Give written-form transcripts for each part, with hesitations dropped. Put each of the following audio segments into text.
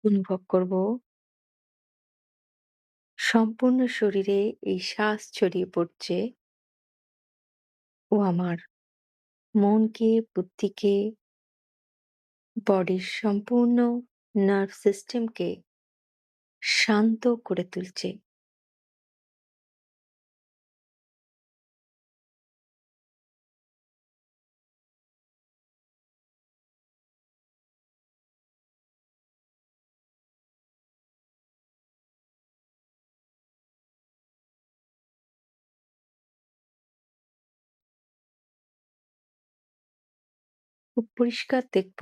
অনুভব করব সম্পূর্ণ শরীরে এই শ্বাস ছড়িয়ে পড়ছে ও আমার মনকে, বুদ্ধিকে, বডির সম্পূর্ণ নার্ভ সিস্টেমকে শান্ত করে তুলছে। খুব পরিষ্কার দেখব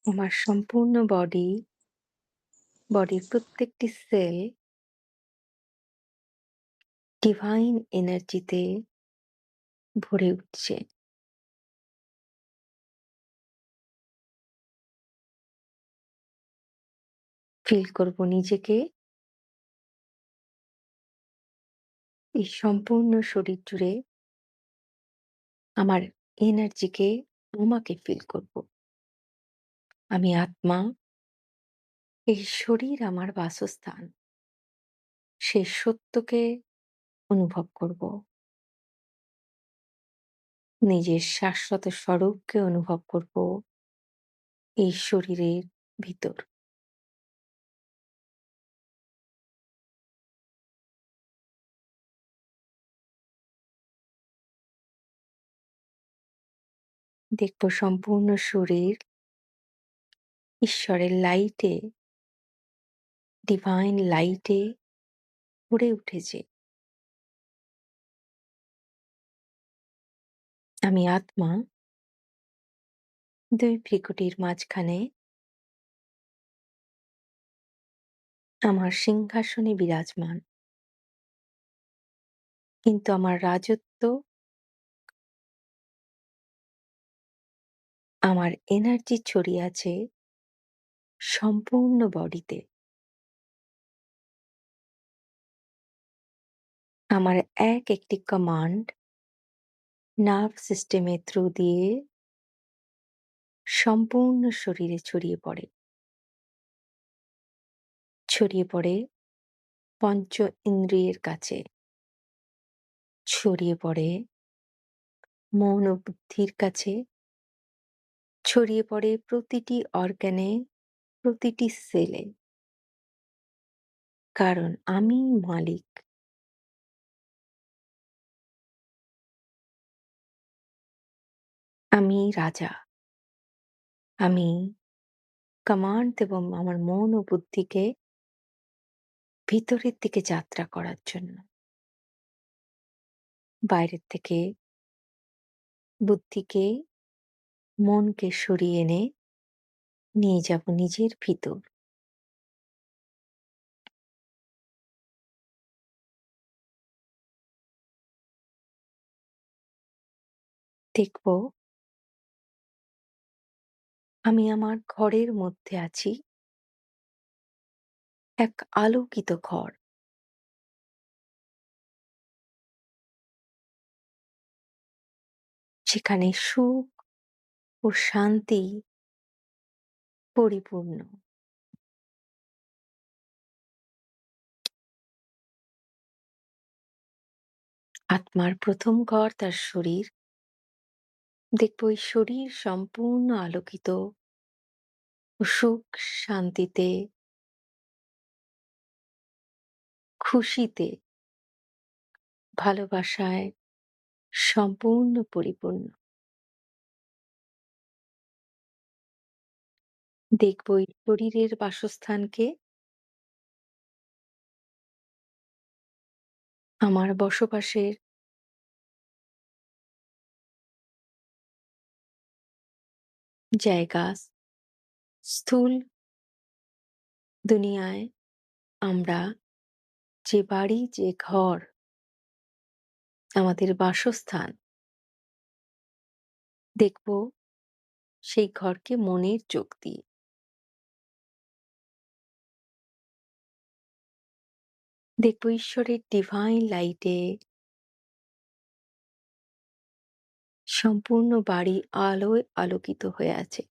আমার সম্পূর্ণ বডির প্রত্যেকটি সেল ডিভাইন এনার্জিতে ভরে উঠছে। ফিল করব নিজেকে এই সম্পূর্ণ শরীর জুড়ে আমার এনার্জিকে আমাকে ফিল করব। আমি আত্মা, এই শরীর আমার বাসস্থান। সেই সত্যকে অনুভব করব। নিজের শাশ্বত স্বরূপকে অনুভব করব এই শরীরের ভিতর। দেখব সম্পূর্ণ শরীর ঈশ্বরের লাইটে, ডিভাইন লাইটে ভরে উঠেছে। আমি আত্মা, দুই ভ্রিকুটির মাঝখানে আমার সিংহাসনে বিরাজমান। কিন্তু আমার রাজত্ব, আমার এনার্জি ছড়িয়ে আছে সম্পূর্ণ বডিতে। আমার এক একটি কমান্ড নার্ভ সিস্টেমের থ্রু দিয়ে সম্পূর্ণ শরীরে ছড়িয়ে পড়ে পঞ্চ ইন্দ্রিয়ের কাছে, ছড়িয়ে পড়ে মন ও বুদ্ধির কাছে, ছড়িয়ে পড়ে প্রতিটি অর্গানে, প্রতিটি সেলে। কারণ আমি মালিক। আমি রাজা। আমি কমান্ড দেব আমার মন ও বুদ্ধিকে ভিতরের দিকে যাত্রা করার জন্য। বাইরের থেকে বুদ্ধিকে, মনকে সরিয়ে এনে নিয়ে যাব নিজের ভিতর। দেখব আমি আমার ঘরের মধ্যে আছি, এক আলোকিত ঘর। যেখানে সুখ ও শান্তি পরিপূর্ণ। আত্মার প্রথম ঘর তার শরীর। দেখব এই শরীর সম্পূর্ণ আলোকিত ও সুখ শান্তিতে, খুশিতে, ভালোবাসায় সম্পূর্ণ পরিপূর্ণ। দেখব এই শরীরের বাসস্থানকে আমার বসবাসের জায়গা। স্থূল দুনিয়ায় আমরা যে বাড়ি, যে ঘর আমাদের বাসস্থান, দেখব সেই ঘরকে মনের চোখ দিয়ে। দেখব ঈশ্বরের ডিভাইন লাইটে সম্পূর্ণ বাড়ি আলোয় আলোকিত হয়ে আছে।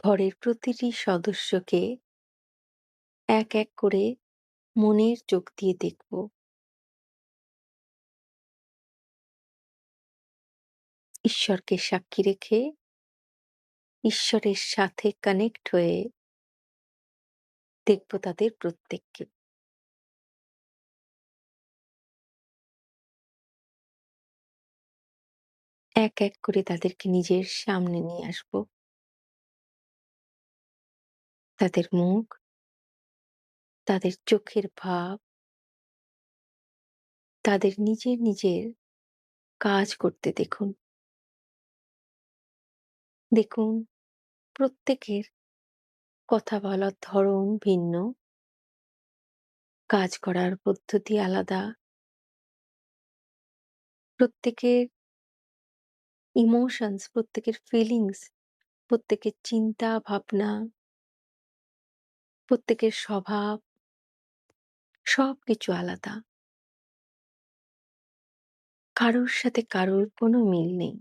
ঘরের প্রতিটি সদস্যকে এক এক করে মনের চোখ দিয়ে দেখব। ঈশ্বরকে সাক্ষী রেখে ঈশ্বরের সাথে কানেক্ট হয়ে দেখব তাদের প্রত্যেককে। এক এক করে তাদেরকে নিজের সামনে নিয়ে আসব। তাদের মুখ, তাদের চোখের ভাব, তাদের নিজের নিজের কাজ করতে দেখুন। দেখুন প্রত্যেকের কথা বলার ধরন ভিন্ন, কাজ করার পদ্ধতি আলাদা, প্রত্যেকের ইমোশনস, প্রত্যেকের ফিলিংস, প্রত্যেকের চিন্তা ভাবনা, প্রত্যেকের স্বভাব সবকিছু আলাদা। কারোর সাথে কারোর কোনো মিল নেই।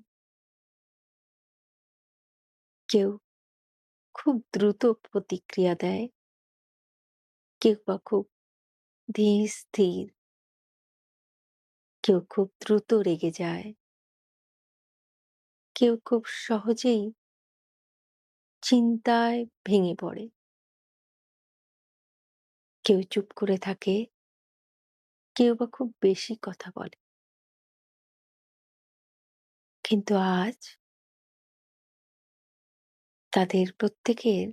কেউ খুব দ্রুত প্রতিক্রিয়া দেয়, কেউ বা খুব ধীর স্থির, কেউ খুব দ্রুত রেগে যায়, কেউ খুব সহজেই চিন্তায় ভেঙে পড়ে, কেউ চুপ করে থাকে, কেউ বা খুব বেশি কথা বলে। কিন্তু আজ তাদের প্রত্যেকের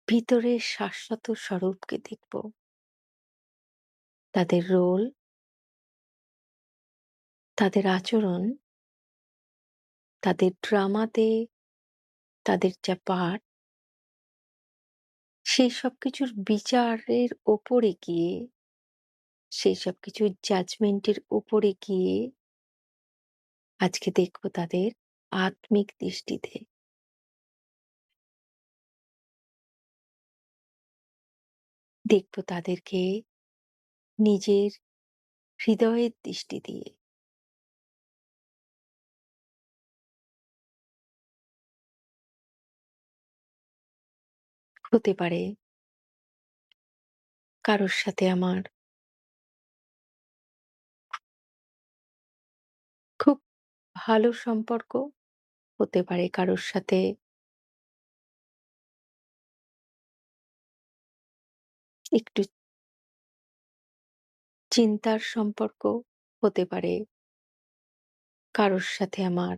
ভিতরের শাশ্বত স্বরূপকে দেখব। তাদের রোল, তাদের আচরণ, তাদের ড্রামাতে তাদের যা পার্ট, সেই সবকিছুর বিচারের ওপরে গিয়ে, সেই সবকিছুর জাজমেন্টের উপরে গিয়ে আজকে দেখব তাদের আত্মিক দৃষ্টিতে। দেখব তাদেরকে নিজের হৃদয়ের দৃষ্টি দিয়ে। হতে পারে কারোর সাথে আমার খুব ভালো সম্পর্ক, হতে পারে কারোর সাথে একটু চিন্তার সম্পর্ক, হতে পারে কারোর সাথে আমার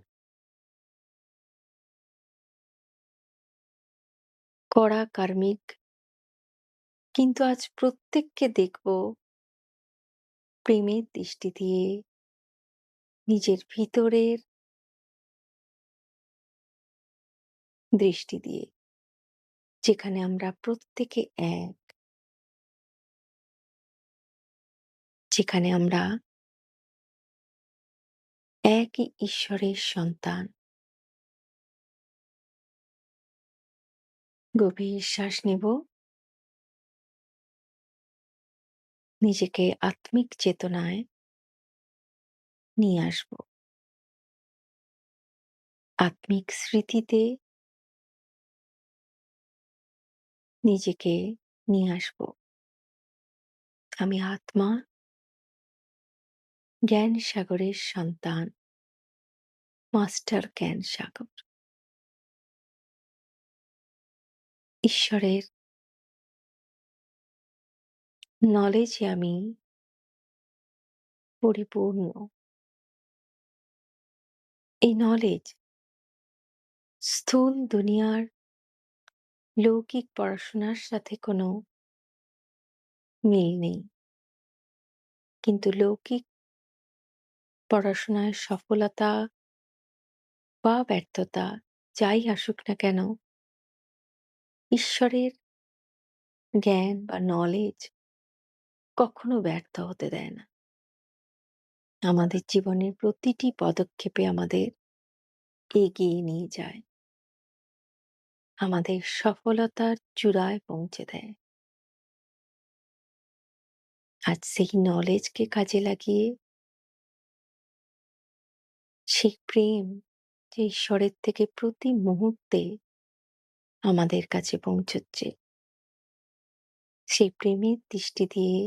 কড়া কার্মিক। কিন্তু আজ প্রত্যেককে দেখব প্রেমের দৃষ্টি দিয়ে, নিজের ভিতরের দৃষ্টি দিয়ে, যেখানে আমরা প্রত্যেকে এক, যেখানে আমরা একই ঈশ্বরের সন্তান। গভীর শ্বাস নেব, নিজেকে আত্মিক চেতনায় নিয়ে আসব। আত্মিক স্মৃতিতে নিজেকে নিয়ে আসব। আমি আত্মা, জ্ঞান সাগরের সন্তান, মাস্টার জ্ঞান সাগর। ঈশ্বরের নলেজে আমি পরিপূর্ণ। এই নলেজ স্থূল দুনিয়ার লৌকিক পড়াশোনার সাথে কোনো মিল নেই। কিন্তু লৌকিক পড়াশোনায় সফলতা বা ব্যর্থতা যাই আসুক না কেন, ঈশ্বরের জ্ঞান বা নলেজ কখনো ব্যর্থ হতে দেয় না। আমাদের জীবনের প্রতিটি পদক্ষেপে আমাদের এগিয়ে নিয়ে যায়, আমাদের সফলতার চূড়ায় পৌঁছে দেয়। আজ সেই নলেজকে কাজে লাগিয়ে, সেই প্রেম যে ঈশ্বরের থেকে প্রতি মুহূর্তে আমাদের কাছে পৌঁছচ্ছে। সেই প্রেমের দৃষ্টি দিয়ে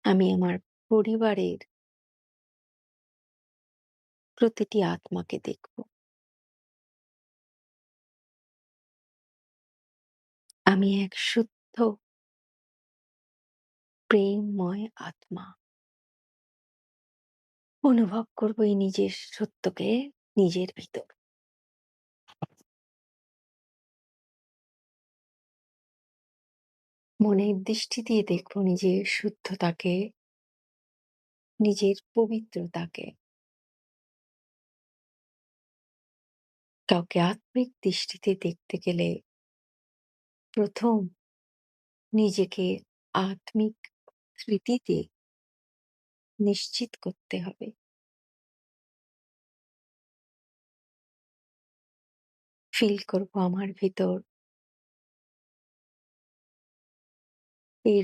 আমি আমার পরিবারের প্রতিটি আত্মাকে দেখব। আমি এক শুদ্ধ প্রেমময় আত্মা। অনুভব করব এই নিজের সত্যকে নিজের ভিতর। মনের দৃষ্টি দিয়ে দেখব নিজের শুদ্ধতাকে, নিজের পবিত্রতাকে। কাউকে আত্মিক দৃষ্টিতে দেখতে গেলে ১ম নিজেকে আত্মিক স্মৃতিতে নিশ্চিত করতে হবে। ফিল করব আমার ভিতর এই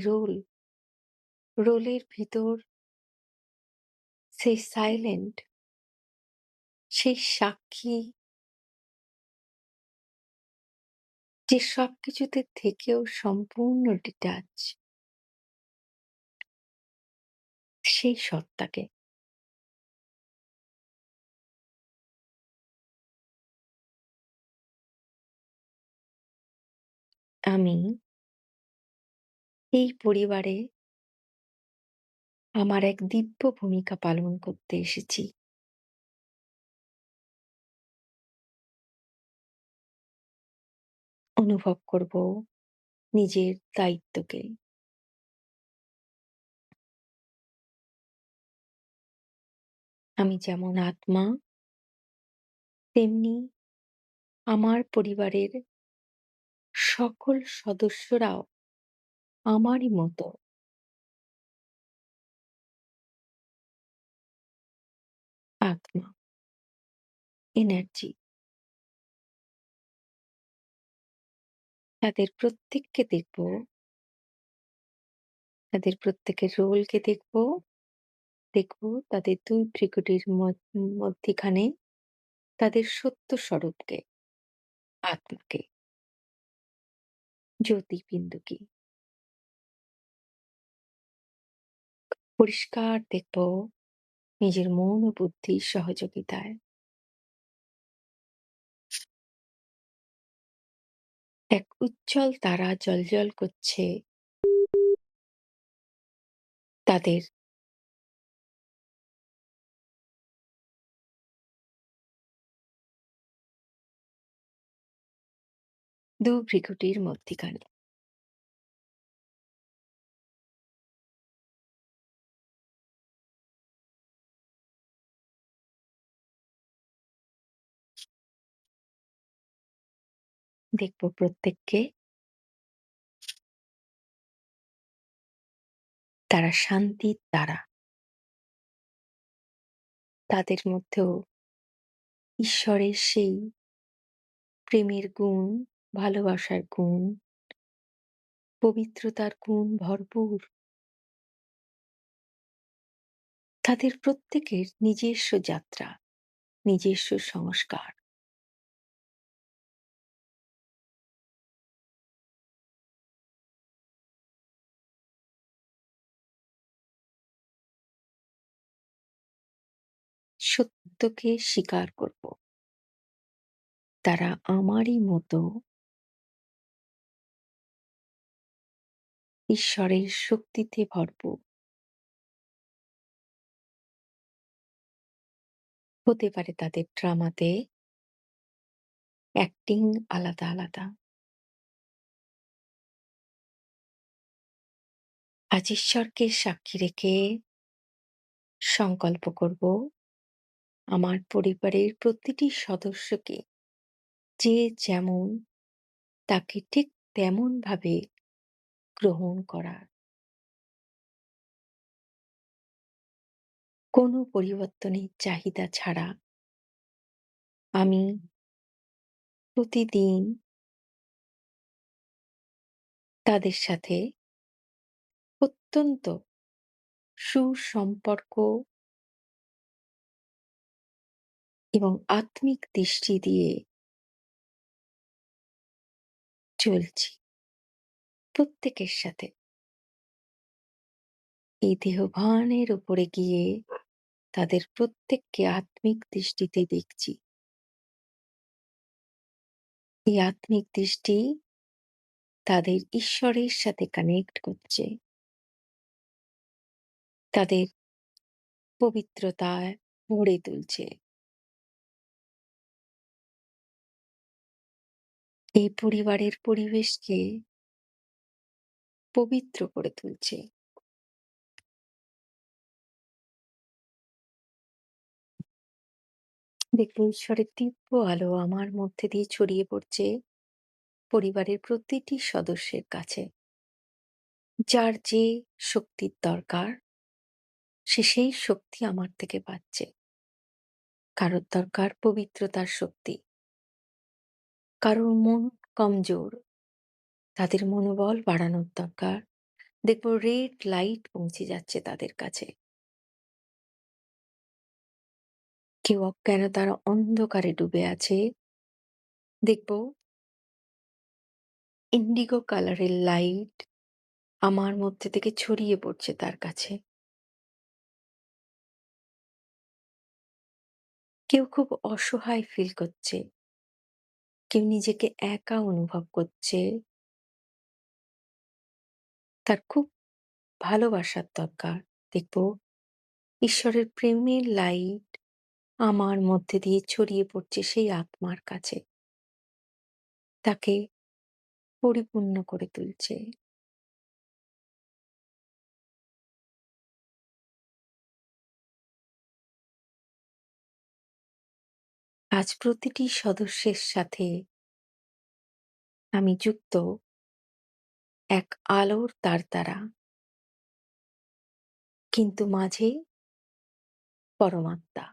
রোলের ভিতর সেই সাইলেন্ট, সেই সাক্ষী যে সবকিছুতে থেকেও সম্পূর্ণ ডিটাচ, সেই সত্তাকে আমি এই পরিবারে আমার এক দিব্য ভূমিকা পালন করতে এসেছি। অনুভব করব নিজের দায়িত্বকে। আমি যেমন আত্মা, তেমনি আমার পরিবারের সকল সদস্যরাও আমারই মতো আত্মা, এনার্জি। তাদের প্রত্যেককে দেখব, তাদের প্রত্যেকের রোলকে দেখব, দেখব তাদের ২ ভ্রিকুটির মধ্যিখানে তাদের সত্য স্বরূপকে, আত্মাকে, জ্যোতির্বিন্দুকে। পরিষ্কার দেখব নিজের মন ও বুদ্ধির সহযোগিতায়। এক উজ্জ্বল তারা জ্বলজ্বল করছে তাদের ২ ভ্রিকুটির মধ্যিখানে। দেখব প্রত্যেককে তারা শান্তির তারা। তাদের মধ্যেও ঈশ্বরের সেই প্রেমের গুণ, ভালোবাসার গুণ, পবিত্রতার গুণ ভরপুর। তাদের প্রত্যেকের নিজস্ব যাত্রা, নিজস্ব সংস্কার। সত্যকে স্বীকার করব। তারা আমারই মতো ঈশ্বরের শক্তিতে ভরপুর। হতে পারে তাদের ড্রামাতে অ্যাক্টিং আলাদা, আলাদা। আজ ঈশ্বরকে সাক্ষী রেখে সংকল্প করব আমার পরিবারের প্রতিটি সদস্যকে যে যেমন তাকে ঠিক তেমন ভাবে গ্রহণ করার। কোনো পরিবর্তনের চাহিদা ছাড়া আমি প্রতিদিন তাদের সাথে অত্যন্ত সুসম্পর্ক এবং আত্মিক দৃষ্টি দিয়ে চলছি প্রত্যেকের সাথে। এই দেহভানের উপরে গিয়ে তাদের প্রত্যেককে আত্মিক দৃষ্টিতে দেখছি। এই আত্মিক দৃষ্টি তাদের ঈশ্বরের সাথে কানেক্ট করছে। তাদের পবিত্রতায় ভরে তুলছে। এই পরিবারের পরিবেশকে পবিত্র করে তুলছে। দেখবে ঈশ্বরের দিব্য আলো আমার মধ্যে দিয়ে ছড়িয়ে পড়ছে পরিবারের প্রতিটি সদস্যের কাছে। যার যে শক্তির দরকার সে সেই শক্তি আমার থেকে পাচ্ছে। কারোর দরকার পবিত্রতার শক্তি, কারোর মন কমজোর, তাদের মনোবল বাড়ানোর দরকার। দেখবো রেড লাইট পৌঁছে যাচ্ছে তাদের কাছে। কেউ অজ্ঞানতার অন্ধকারে ডুবে আছে, দেখবো ইন্ডিগো কালারের লাইট আমার মধ্যে থেকে ছড়িয়ে পড়ছে তার কাছে। কেউ খুব অসহায় ফিল করছে, কেউ নিজেকে একা অনুভব করছে, তার খুব ভালোবাসার দরকার। দেখবো ঈশ্বরের প্রেমের লাইট আমার মধ্যে দিয়ে ছড়িয়ে পড়ছে সেই আত্মার কাছে, তাকে পরিপূর্ণ করে তুলছে। আজ প্রতিটি সদস্যের সাথে আমি যুক্ত এক আলোর তার দ্বারা, কিন্তু মাঝে পরমাত্মা।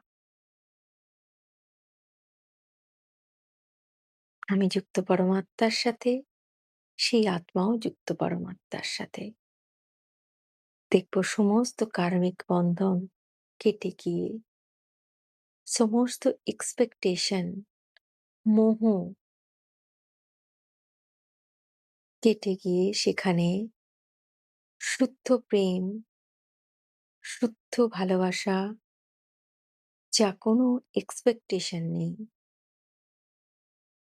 আমি যুক্ত পরমাত্মার সাথে, সেই আত্মাও যুক্ত পরমাত্মার সাথে। দেখব সমস্ত কার্মিক বন্ধন কেটে গিয়ে, সমস্ত এক্সপেকটেশন, মোহ কেটে গিয়ে সেখানে শুদ্ধ প্রেম, শুদ্ধ ভালোবাসা, যা কোনো এক্সপেকটেশন নেই,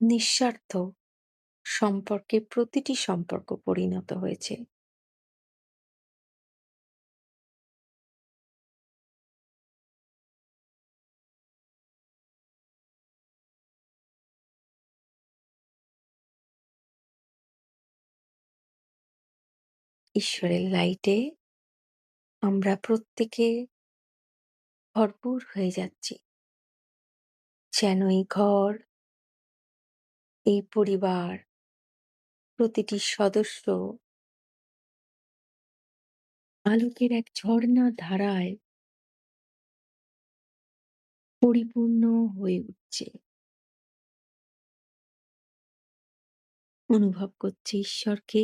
নিঃস্বার্থ সম্পর্কে প্রতিটি সম্পর্ক পরিণত হয়েছে। ঈশ্বরের লাইটে আমরা প্রত্যেকে ভরপুর হয়ে যাচ্ছি। যেন এই ঘর, এই পরিবার, প্রতিটি সদস্য আলোকের এক ঝর্ণা ধারায় পরিপূর্ণ হয়ে উঠছে। অনুভব করছে ঈশ্বরকে,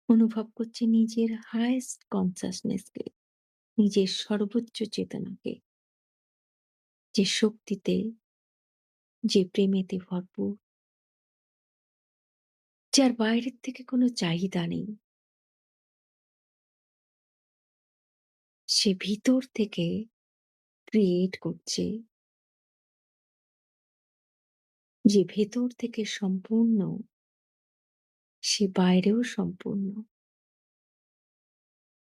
অনুভব করছে নিজের হায়েস্ট কনসাসনেসকে, নিজের সর্বোচ্চ চেতনাকে, যে শক্তিতে, যে প্রেমেতে ভরপুর, যার বাইরের থেকে কোনো চাহিদা নেই। সে ভিতর থেকে ক্রিয়েট করছে, যে ভেতর থেকে সম্পূর্ণ, সে বাইরেও সম্পূর্ণ।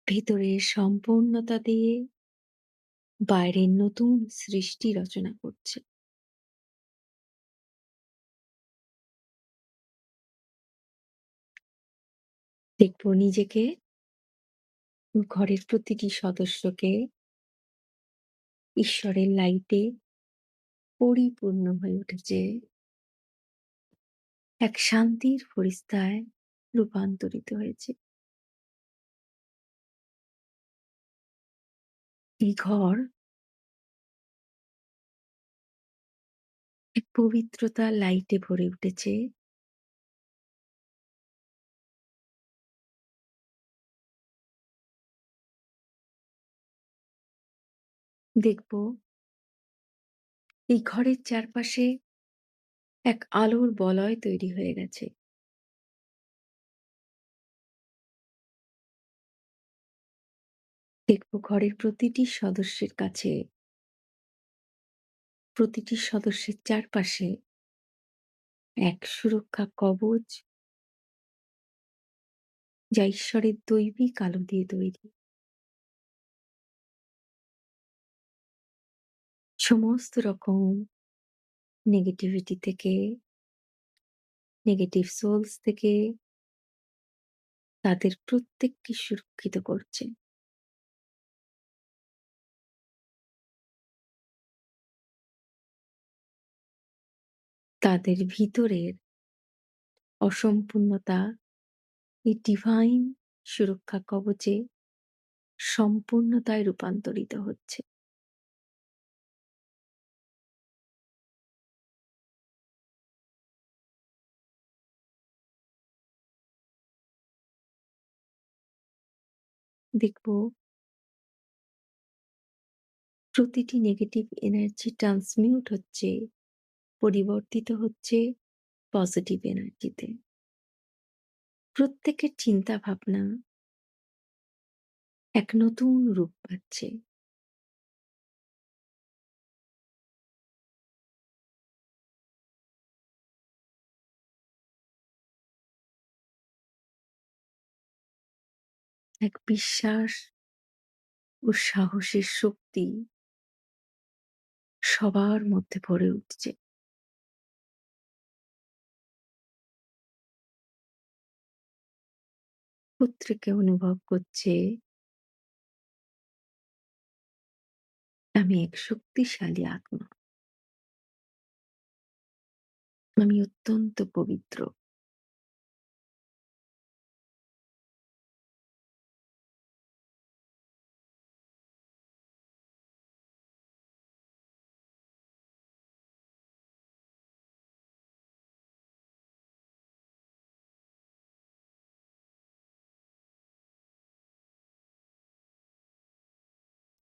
ভেতরের সম্পূর্ণতা দিয়ে বাইরের নতুন সৃষ্টি রচনা করছে। দেখবো নিজেকে, ঘরের প্রতিটি সদস্যকে ঈশ্বরের লাইটে পরিপূর্ণ হয়ে উঠেছে, এক শান্তির ফরিস্তায় রূপান্তরিত হয়েছে। এই ঘর এক পবিত্রতার লাইটে ভরে উঠেছে। দেখবো এই ঘরের চারপাশে এক আলোর বলয় তৈরি হয়ে গেছে। দেখব ঘরের প্রতিটি সদস্যের কাছে, প্রতিটি সদস্যের চারপাশে এক সুরক্ষা কবচ, যা ঈশ্বরের দৈবিক আলো দিয়ে তৈরি। সমস্ত রকম নেগেটিভিটি থেকে, নেগেটিভ সোলস থেকে তাদের প্রত্যেককে সুরক্ষিত করছে। তাদের ভিতরের অসম্পূর্ণতা এই ডিভাইন সুরক্ষা কবচে সম্পূর্ণতায় রূপান্তরিত হচ্ছে। দেখব প্রতিটি নেগেটিভ এনার্জি ট্রান্সমিউট হচ্ছে, পরিবর্তিত হচ্ছে পজিটিভ এনার্জিতে। প্রত্যেকের চিন্তা ভাবনা এক নতুন রূপ পাচ্ছে। এক বিশ্বাস ও সাহসের শক্তি সবার মধ্যে ভরে উঠছে। প্রত্যেকে অনুভব করছে আমি এক শক্তিশালী আত্মা। আমি অত্যন্ত পবিত্র।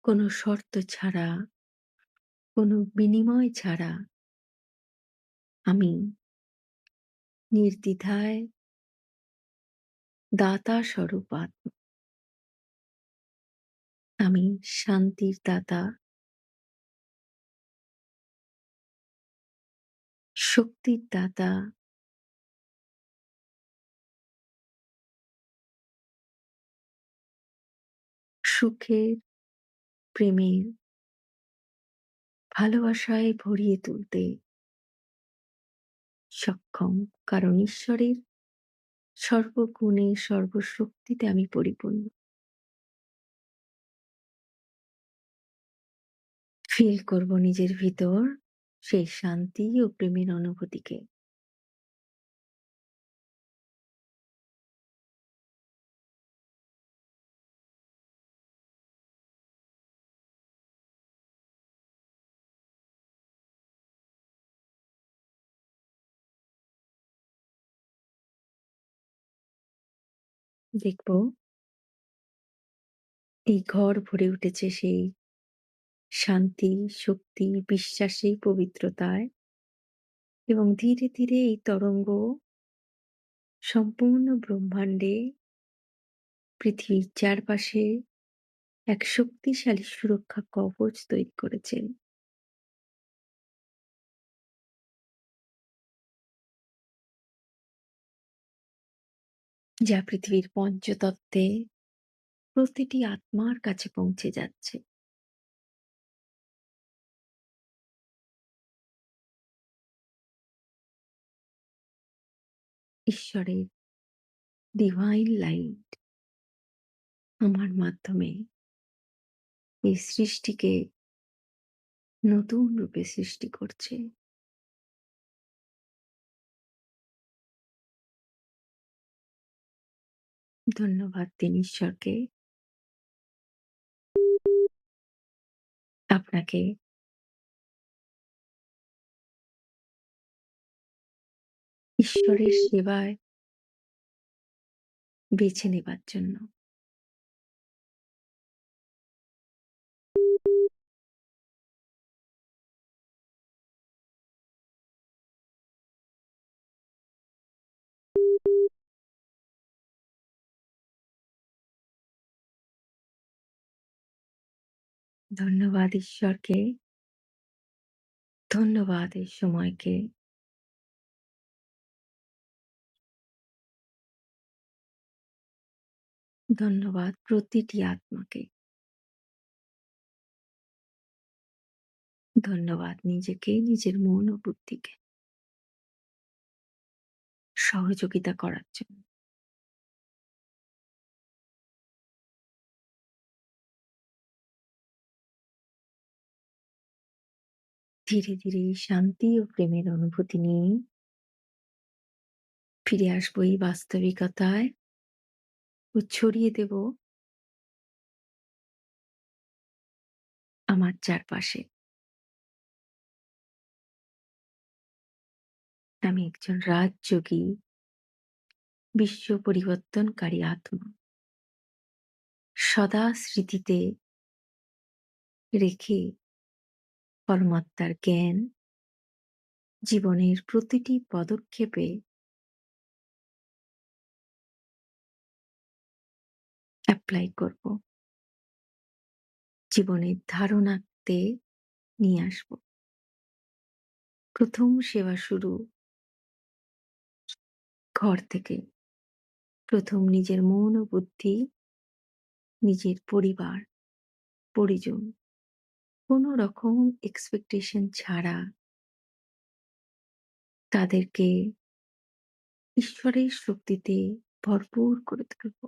কোনো শর্ত ছাড়া, কোনো বিনিময় ছাড়া আমি নির্দ্বিধায় দাতা স্বরূপ আত্মা। আমি শান্তির দাতা, শক্তির দাতা, সুখের, প্রেমের, ভালোবাসায় ভরিয়ে তুলতে সক্ষম। কারণ ঈশ্বরের সর্বগুণে সর্বশক্তিতে আমি পরিপূর্ণ। ফিল করব নিজের ভিতর সেই শান্তি ও প্রেমের অনুভূতিকে। দেখব এই ঘর ভরে উঠেছে সেই শান্তি, শক্তি, বিশ্বাসী পবিত্রতায়, এবং ধীরে ধীরে এই তরঙ্গ সম্পূর্ণ ব্রহ্মাণ্ডে, পৃথিবীর চারপাশে এক শক্তিশালী সুরক্ষা কবচ তৈরি করেছেন। যা পৃথিবীর পঞ্চতত্ত্বে প্রতিটি আত্মার কাছে পৌঁছে যাচ্ছে। ঈশ্বরের ডিভাইন লাইট আমার মাধ্যমে এই সৃষ্টিকে নতুন রূপে সৃষ্টি করছে। ধন্যবাদ দিন ঈশ্বরকে। আপনাকে ঈশ্বরের সেবায় বেছে নেবার জন্য। ধন্যবাদ ঈশ্বরকে, ধন্যবাদ এই সময়কে, ধন্যবাদ প্রতিটি আত্মাকে, ধন্যবাদ নিজেকে, নিজের মন ও বুদ্ধিকে সহযোগিতা করার জন্য। ধীরে, ধীরে এই শান্তি ও প্রেমের অনুভূতি নিয়ে ফিরে আসবো এই বাস্তবিকতায় ও ছড়িয়ে দেব আমার চারপাশে। আমি একজন রাজযোগী, বিশ্ব পরিবর্তনকারী আত্মা। সদা স্মৃতিতে রেখে পরমাত্মার জ্ঞান জীবনের প্রতিটি পদক্ষেপে এপ্লাই করব। জীবনের ধারণাতে নিয়ে আসব। প্রথম সেবা শুরু ঘর থেকে। প্রথম নিজের মন ও বুদ্ধি, নিজের পরিবার, পরিজন, কোনো রকম এক্সপেকটেশন ছাড়া তাদেরকে ঈশ্বরের শক্তিতে ভরপুর করে তুলব।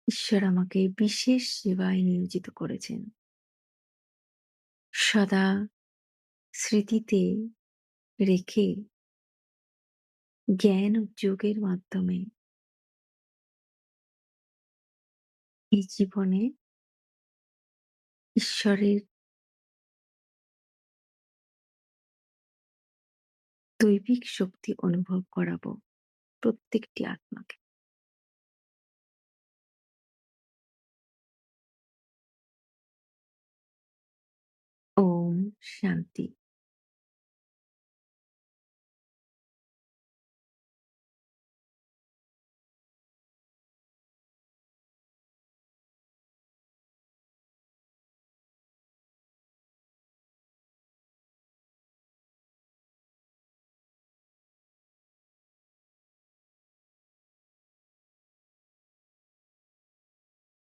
ঈশ্বর আমাকে বিশেষ সেবায় নিয়োজিত করেছেন। সদা স্মৃতিতে রেখে জ্ঞান ও যোগের মাধ্যমে এই জীবনে ঈশ্বরের দৈবিক শক্তি অনুভব করাবো প্রত্যেকটি আত্মাকে। ওম শান্তি।